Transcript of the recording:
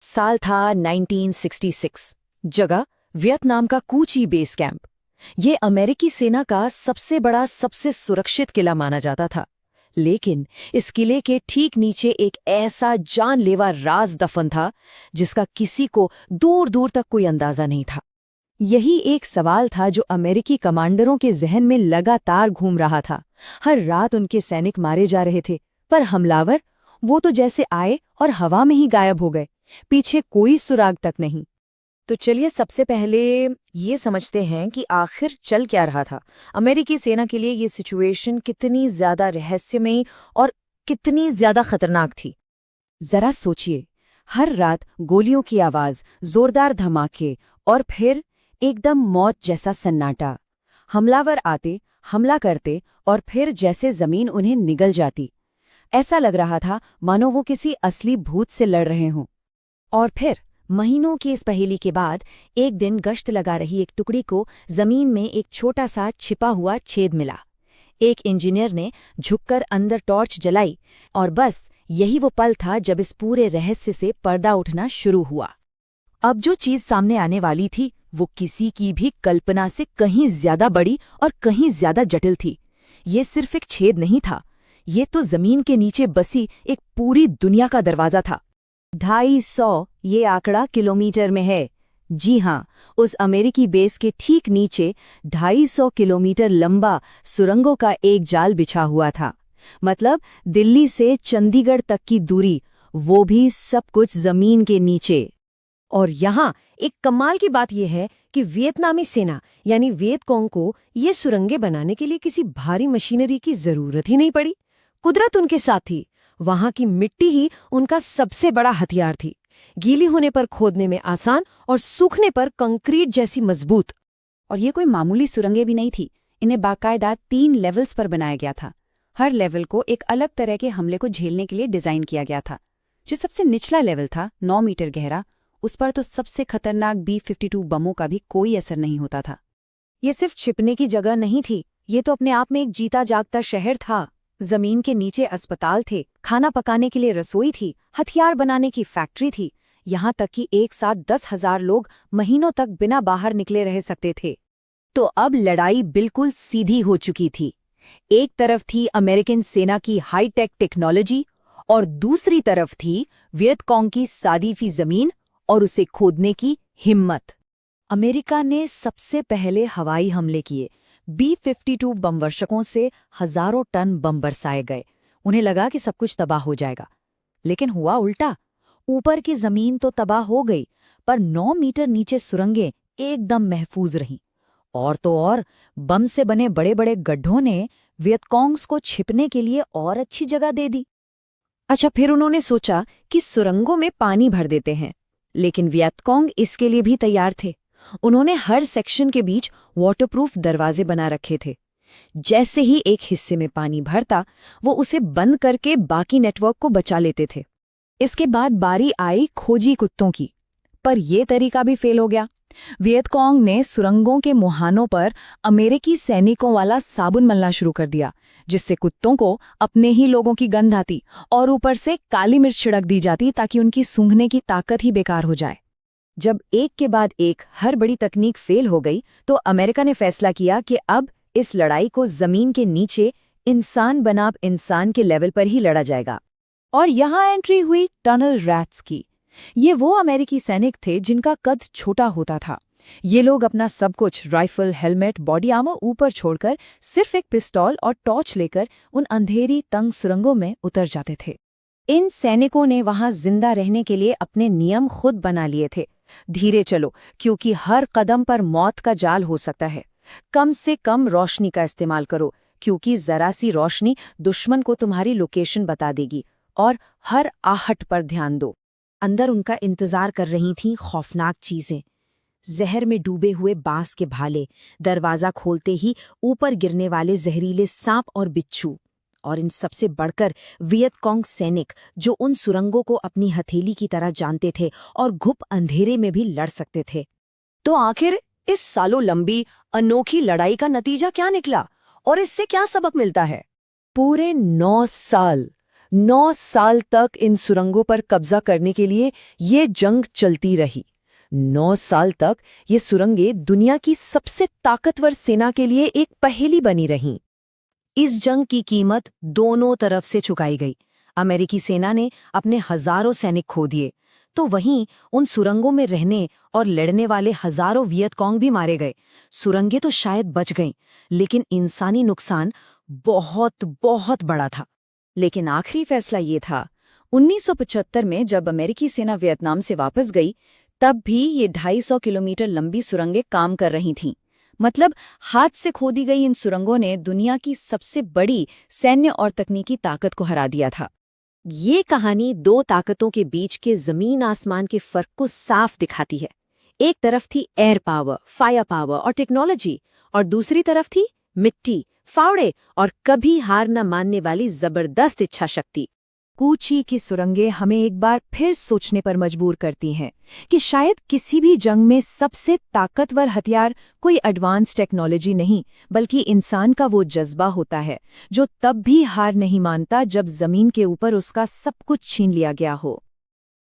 साल था 1966। जगह वियतनाम का कूची बेस कैंप। ये अमेरिकी सेना का सबसे बड़ा, सबसे सुरक्षित किला माना जाता था। लेकिन इस किले के ठीक नीचे एक ऐसा जानलेवा राज दफन था जिसका किसी को दूर दूर तक कोई अंदाजा नहीं था। यही एक सवाल था जो अमेरिकी कमांडरों के जहन में लगातार घूम रहा था। हर रात उनके सैनिक मारे जा रहे थे, पर हमलावर, वो तो जैसे आए और हवा में ही गायब हो गए। पीछे कोई सुराग तक नहीं। तो चलिए सबसे पहले ये समझते हैं कि आखिर चल क्या रहा था। अमेरिकी सेना के लिए ये सिचुएशन कितनी ज्यादा रहस्यमयी और कितनी ज्यादा खतरनाक थी। जरा सोचिए, हर रात गोलियों की आवाज, जोरदार धमाके और फिर एकदम मौत जैसा सन्नाटा। हमलावर आते, हमला करते और फिर जैसे जमीन उन्हें निगल जाती। ऐसा लग रहा था मानो वो किसी असली भूत से लड़ रहे हों। और फिर महीनों की इस पहेली के बाद एक दिन गश्त लगा रही एक टुकड़ी को जमीन में एक छोटा सा छिपा हुआ छेद मिला। एक इंजीनियर ने झुककर अंदर टॉर्च जलाई और बस यही वो पल था जब इस पूरे रहस्य से पर्दा उठना शुरू हुआ। अब जो चीज सामने आने वाली थी वो किसी की भी कल्पना से कहीं ज्यादा बड़ी और कहीं ज्यादा जटिल थी। ये सिर्फ एक छेद नहीं था, ये तो जमीन के नीचे बसी एक पूरी दुनिया का दरवाजा था। 250 ये आंकड़ा किलोमीटर में है। जी हाँ, उस अमेरिकी बेस के ठीक नीचे 250 किलोमीटर लंबा सुरंगों का एक जाल बिछा हुआ था। मतलब दिल्ली से चंडीगढ़ तक की दूरी, वो भी सब कुछ जमीन के नीचे। और यहाँ एक कमाल की बात यह है कि वियतनामी सेना यानी वियतकॉन्ग को ये सुरंगें बनाने के लिए किसी भारी मशीनरी की जरूरत ही नहीं पड़ी। कुदरत उनके साथ थी। वहां की मिट्टी ही उनका सबसे बड़ा हथियार थी। गीली होने पर खोदने में आसान और सूखने पर कंक्रीट जैसी मजबूत। और ये कोई मामूली सुरंगें भी नहीं थी। इन्हें बाकायदा 3 लेवल्स पर बनाया गया था। हर लेवल को एक अलग तरह के हमले को झेलने के लिए डिजाइन किया गया था। जो सबसे निचला लेवल था, 9 मीटर गहरा, उस पर तो सबसे खतरनाक B-52 बमों का भी कोई असर नहीं होता था। ये सिर्फ छिपने की जगह नहीं थी, ये तो अपने आप में एक जीता जागता शहर था। जमीन के नीचे अस्पताल थे, खाना पकाने के लिए रसोई थी, हथियार बनाने की फैक्ट्री थी। यहाँ तक कि एक साथ 10,000 लोग महीनों तक बिना बाहर निकले रह सकते थे। तो अब लड़ाई बिल्कुल सीधी हो चुकी थी। एक तरफ थी अमेरिकन सेना की हाईटेक टेक्नोलॉजी और दूसरी तरफ थी वियतकॉन्ग की सादीफी जमीन और उसे खोदने की हिम्मत। अमेरिका ने सबसे पहले हवाई हमले किए। B-52 बमवर्षकों से हजारों टन बम बरसाए गए। उन्हें लगा कि सब कुछ तबाह हो जाएगा, लेकिन हुआ उल्टा। ऊपर की जमीन तो तबाह हो गई, पर 9 मीटर नीचे सुरंगें एकदम महफूज रहीं। और तो और, बम से बने बड़े बड़े गड्ढों ने वियतकॉन्ग्स को छिपने के लिए और अच्छी जगह दे दी। अच्छा, फिर उन्होंने सोचा कि सुरंगों में पानी भर देते हैं, लेकिन वियतकॉन्ग इसके लिए भी तैयार थे। उन्होंने हर सेक्शन के बीच वाटरप्रूफ दरवाजे बना रखे थे। जैसे ही एक हिस्से में पानी भरता, वो उसे बंद करके बाकी नेटवर्क को बचा लेते थे। इसके बाद बारी आई खोजी कुत्तों की, पर यह तरीका भी फेल हो गया। वियतकॉन्ग ने सुरंगों के मुहानों पर अमेरिकी सैनिकों वाला साबुन मलना शुरू कर दिया, जिससे कुत्तों को अपने ही लोगों की गंध आती और ऊपर से काली मिर्च छिड़क दी जाती ताकि उनकी सूंघने की ताकत ही बेकार हो जाए। जब एक के बाद एक हर बड़ी तकनीक फेल हो गई, तो अमेरिका ने फैसला किया कि अब इस लड़ाई को जमीन के नीचे इंसान बनाम इंसान के लेवल पर ही लड़ा जाएगा। और यहाँ एंट्री हुई टनल रैट्स की। ये वो अमेरिकी सैनिक थे जिनका कद छोटा होता था। ये लोग अपना सब कुछ, राइफल, हेलमेट, बॉडी आर्मर ऊपर छोड़कर सिर्फ एक पिस्तौल और टॉर्च लेकर उन अंधेरी तंग सुरंगों में उतर जाते थे। इन सैनिकों ने वहां जिंदा रहने के लिए अपने नियम खुद बना लिए थे। धीरे चलो, क्योंकि हर कदम पर मौत का जाल हो सकता है। कम से कम रोशनी का इस्तेमाल करो, क्योंकि जरा सी रोशनी दुश्मन को तुम्हारी लोकेशन बता देगी। और हर आहट पर ध्यान दो। अंदर उनका इंतजार कर रही थीं खौफनाक चीजें। जहर में डूबे हुए बांस के भाले, दरवाजा खोलते ही ऊपर गिरने वाले जहरीले सांप और बिच्छू, और इन सबसे बढ़कर वियतकॉन्ग सैनिक जो उन सुरंगों को अपनी हथेली की तरह जानते थे और घुप अंधेरे में भी लड़ सकते थे। तो आखिर इस सालों लंबी अनोखी लड़ाई का नतीजा क्या निकला और इससे क्या सबक मिलता है? पूरे 9 साल 9 साल तक इन सुरंगों पर कब्जा करने के लिए ये जंग चलती रही। 9 साल तक ये सुरंगें दुनिया की सबसे ताकतवर सेना के लिए एक पहेली बनी रहीं। इस जंग की कीमत दोनों तरफ से चुकाई गई। अमेरिकी सेना ने अपने हजारों सैनिक खो दिए, तो वहीं उन सुरंगों में रहने और लड़ने वाले हजारों वियतकॉन्ग भी मारे गए। सुरंगें तो शायद बच गईं, लेकिन इंसानी नुकसान बहुत बहुत बड़ा था। लेकिन आखिरी फैसला ये था, 1975 में जब अमेरिकी सेना वियतनाम से वापस गई, तब भी ये 250 किलोमीटर लंबी सुरंगें काम कर रही थीं। मतलब हाथ से खोदी गई इन सुरंगों ने दुनिया की सबसे बड़ी सैन्य और तकनीकी ताकत को हरा दिया था। ये कहानी दो ताकतों के बीच के जमीन आसमान के फर्क को साफ दिखाती है। एक तरफ थी एयर पावर, फायर पावर और टेक्नोलॉजी, और दूसरी तरफ थी मिट्टी, फावड़े और कभी हार न मानने वाली जबरदस्त इच्छा शक्ति। कू ची की सुरंगें हमें एक बार फिर सोचने पर मजबूर करती हैं कि शायद किसी भी जंग में सबसे ताकतवर हथियार कोई एडवांस टेक्नोलॉजी नहीं, बल्कि इंसान का वो जज्बा होता है जो तब भी हार नहीं मानता जब जमीन के ऊपर उसका सब कुछ छीन लिया गया हो।